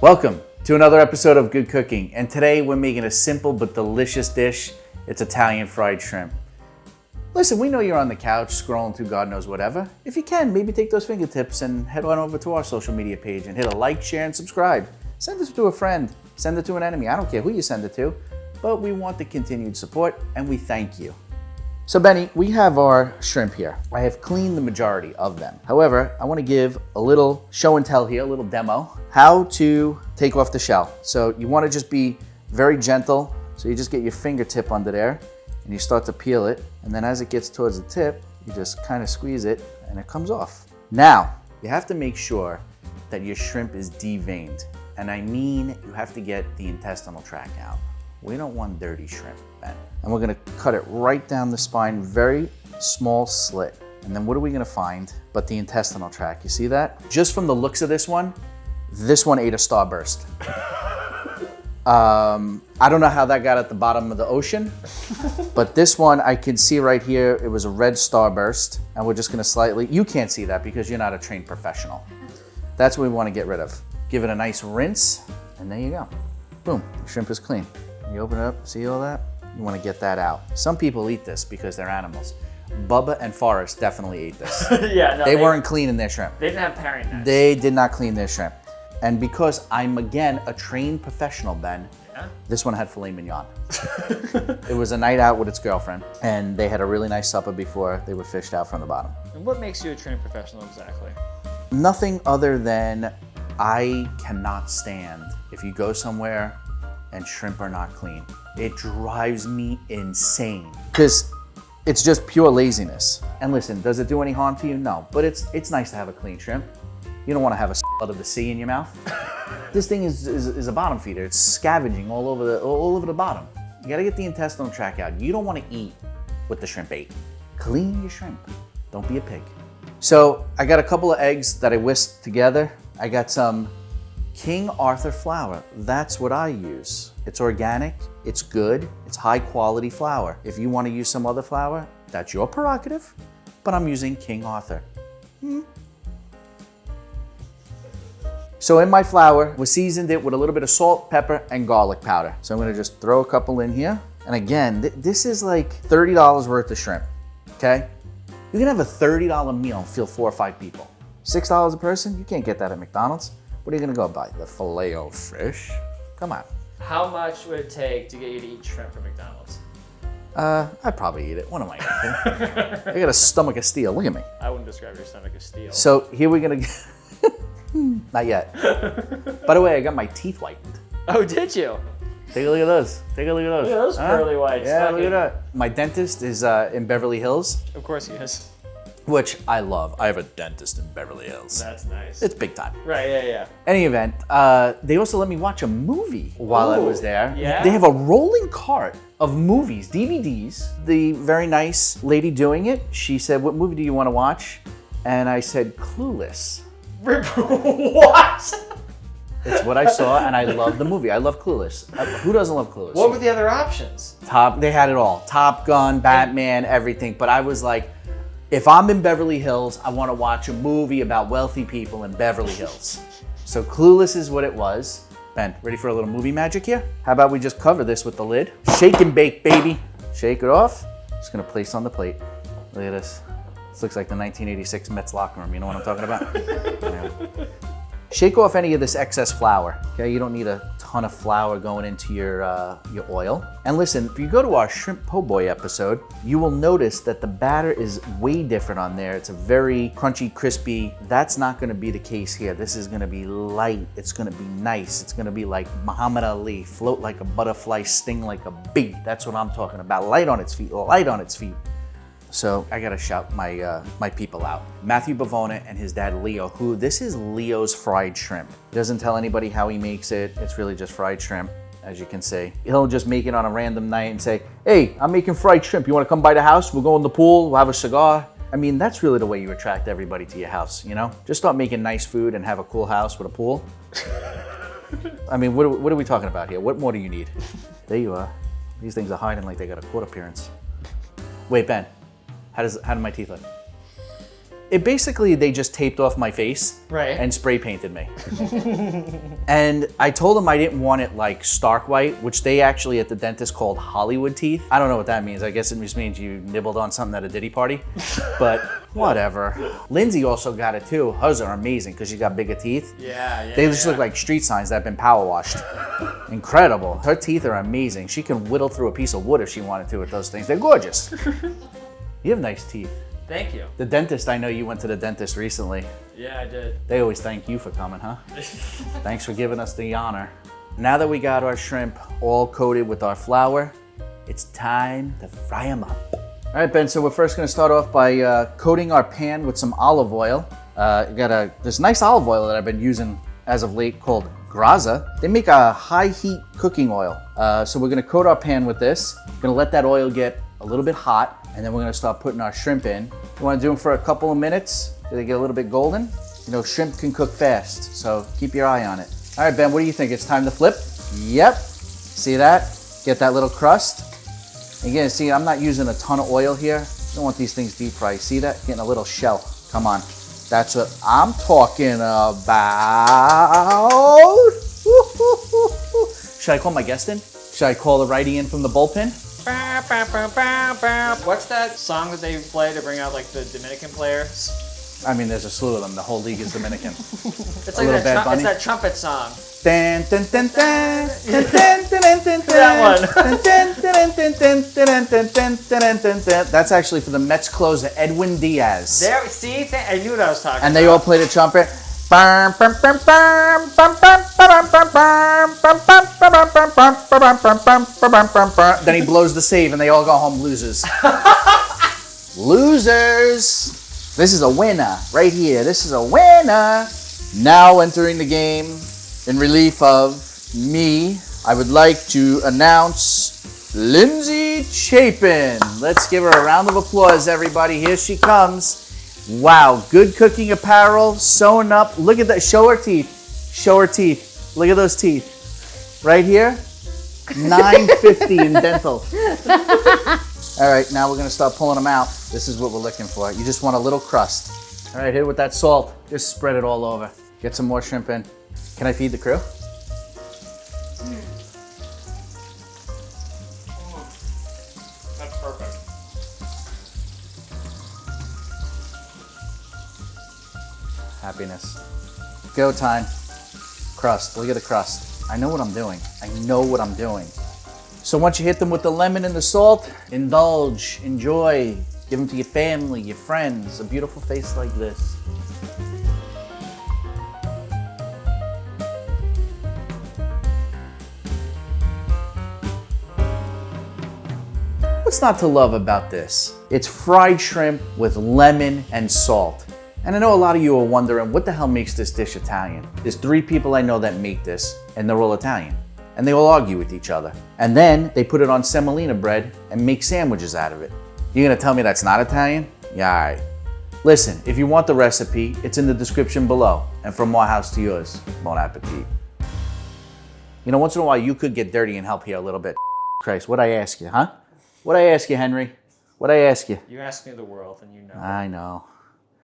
Welcome to another episode of Good Cooking, and today we're making a simple but delicious dish. It's Italian fried shrimp. Listen, we know you're on the couch scrolling through God knows whatever. If you can, maybe take those fingertips and head on over to our social media page and hit a like, share, and subscribe. Send it to a friend, send it to an enemy. I don't care who you send it to, but we want the continued support and we thank you. So Benny, we have our shrimp here. I have cleaned the majority of them. However, I want to give a little show and tell here, a little demo, how to take off the shell. So you want to just be very gentle. So you just get your fingertip under there and you start to peel it. And then as it gets towards the tip, you just kind of squeeze it and it comes off. Now, you have to make sure that your shrimp is deveined. And I mean, you have to get the intestinal tract out. We don't want dirty shrimp, Ben. And we're gonna cut it right down the spine, very small slit. And then what are we gonna find but the intestinal tract? You see that? Just from the looks of this one ate a starburst. I don't know how that got at the bottom of the ocean, but this one I can see right here, it was a red starburst, and we're just gonna slightly, you can't see that because you're not a trained professional. That's what we wanna get rid of. Give it a nice rinse, and there you go. Boom, the shrimp is clean. You open it up, see all that? You wanna get that out. Some people eat this because they're animals. Bubba and Forrest definitely ate this. Yeah, no, they weren't cleaning their shrimp. They didn't have paring knives. They did not clean their shrimp. And because I'm, again, a trained professional, Ben, this one had filet mignon. It was a night out with its girlfriend, and they had a really nice supper before they were fished out from the bottom. And what makes you a trained professional exactly? Nothing other than I cannot stand if you go somewhere and shrimp are not clean. It drives me insane because it's just pure laziness. And listen, does it do any harm to you? No, but it's nice to have a clean shrimp. You don't want to have a out of the sea in your mouth. This thing is a bottom feeder. It's scavenging all over the bottom. You gotta get the intestinal tract out. You don't want to eat what the shrimp ate. Clean your shrimp. Don't be a pig. So I got a couple of eggs that I whisked together. I got some King Arthur flour. That's what I use. It's organic, it's good, it's high quality flour. If you want to use some other flour, that's your prerogative, but I'm using King Arthur. So in my flour, we seasoned it with a little bit of salt, pepper, and garlic powder. So I'm gonna just throw a couple in here. And again, this is like $30 worth of shrimp, okay? You can have a $30 meal and fill 4 or 5 people. $6 a person, you can't get that at McDonald's. What are you gonna go buy? The filet of fish? Come on. How much would it take to get you to eat shrimp from McDonald's? I'd probably eat it. What am I gonna do? I got a stomach of steel, look at me. I wouldn't describe your stomach as steel. So here we're gonna get, not yet. By the way, I got my teeth whitened. Oh, did you? Take a look at those. Take a look at those. Look at those pearly whites. Yeah, look at that. My dentist is in Beverly Hills. Of course he is. Which I love. I have a dentist in Beverly Hills. That's nice. It's big time. Right, yeah. Any event, they also let me watch a movie while I was there. Yeah? They have a rolling cart of movies, DVDs. The very nice lady doing it, she said, "What movie do you want to watch?" And I said, "Clueless." What? It's what I saw, and I love the movie. I love Clueless. Who doesn't love Clueless? What were the other options? They had it all. Top Gun, Batman, everything. But I was like, if I'm in Beverly Hills, I want to watch a movie about wealthy people in Beverly Hills. So Clueless is what it was. Ben, ready for a little movie magic here? How about we just cover this with the lid? Shake and bake, baby. Shake it off. Just gonna place on the plate. Look at this. This looks like the 1986 Mets locker room. You know what I'm talking about? Yeah. Shake off any of this excess flour. Okay, you don't need a ton of flour going into your oil. And listen, if you go to our shrimp po' boy episode, you will notice that the batter is way different on there. It's a very crunchy, crispy. That's not gonna be the case here. This is gonna be light. It's gonna be nice. It's gonna be like Muhammad Ali, float like a butterfly, sting like a bee. That's what I'm talking about. Light on its feet, light on its feet. So I gotta shout my people out. Matthew Bavona and his dad Leo, who this is Leo's fried shrimp. He doesn't tell anybody how he makes it. It's really just fried shrimp, as you can see. He'll just make it on a random night and say, "Hey, I'm making fried shrimp. You wanna come by the house? We'll go in the pool, we'll have a cigar." I mean, that's really the way you attract everybody to your house, you know? Just start making nice food and have a cool house with a pool. I mean, what are we talking about here? What more do you need? There you are. These things are hiding like they got a court appearance. Wait, Ben. How do my teeth look? It basically, they just taped off my face Right. and spray painted me. And I told them I didn't want it like stark white, which they actually at the dentist called Hollywood teeth. I don't know what that means. I guess it just means you nibbled on something at a Diddy party, but whatever. Lindsay also got it too. Hers are amazing because she's got bigger teeth. Yeah. They just look like street signs that have been power washed. Incredible. Her teeth are amazing. She can whittle through a piece of wood if she wanted to with those things. They're gorgeous. You have nice teeth. Thank you. The dentist, I know you went to the dentist recently. Yeah, I did. They always thank you for coming, huh? Thanks for giving us the honor. Now that we got our shrimp all coated with our flour, it's time to fry them up. All right, Ben, so we're first gonna start off by coating our pan with some olive oil. Got this nice olive oil that I've been using as of late called Graza. They make a high heat cooking oil. So we're gonna coat our pan with this. We're gonna let that oil get a little bit hot, and then we're gonna start putting our shrimp in. You wanna do them for a couple of minutes till they get a little bit golden. You know, shrimp can cook fast, so keep your eye on it. All right, Ben, what do you think? It's time to flip? Yep. See that? Get that little crust. Again, see, I'm not using a ton of oil here. I don't want these things deep fried. See that? Getting a little shell. Come on. That's what I'm talking about. Should I call my guest in? Should I call the righty in from the bullpen? What's that song that they play to bring out like the Dominican players? I mean, there's a slew of them. The whole league is Dominican. It's A like little Bad Bunny? it's that trumpet song. Dun, dun, dun, dun, dun, dun, dun, dun, dun, That one. dun, dun, dun, dun, dun, dun, dun, dun, dun, dun. That's actually for the Mets closer, Edwin Diaz. There, see, I knew what I was talking And about. they all play the trumpet. Then he blows the save and they all go home losers. Losers. This is a winner right here. This is a winner. Now entering the game in relief of me, I would like to announce Lindsay Chapin. Let's give her a round of applause, everybody. Here she comes. Wow, good cooking apparel, sewing up. Look at that. Show her teeth. Show her teeth. Look at those teeth. Right here, $9.50 in dental. All right, now we're gonna start pulling them out. This is what we're looking for. You just want a little crust. All right, hit it with that salt. Just spread it all over. Get some more shrimp in. Can I feed the crew? That's perfect. Happiness. Go time. Crust. Look at the crust. I know what I'm doing. I know what I'm doing. So once you hit them with the lemon and the salt, indulge, enjoy, give them to your family, your friends, a beautiful face like this. What's not to love about this? It's fried shrimp with lemon and salt. And I know a lot of you are wondering, what the hell makes this dish Italian? There's 3 people I know that make this, and they're all Italian. And they all argue with each other. And then they put it on semolina bread and make sandwiches out of it. You're gonna tell me that's not Italian? Yeah, all right. Listen, if you want the recipe, it's in the description below. And from my house to yours, bon appetit. You know, once in a while you could get dirty and help here a little bit. Christ, what'd I ask you, huh? What'd I ask you, Henry? What'd I ask you? You asked me the world, and you know. I know.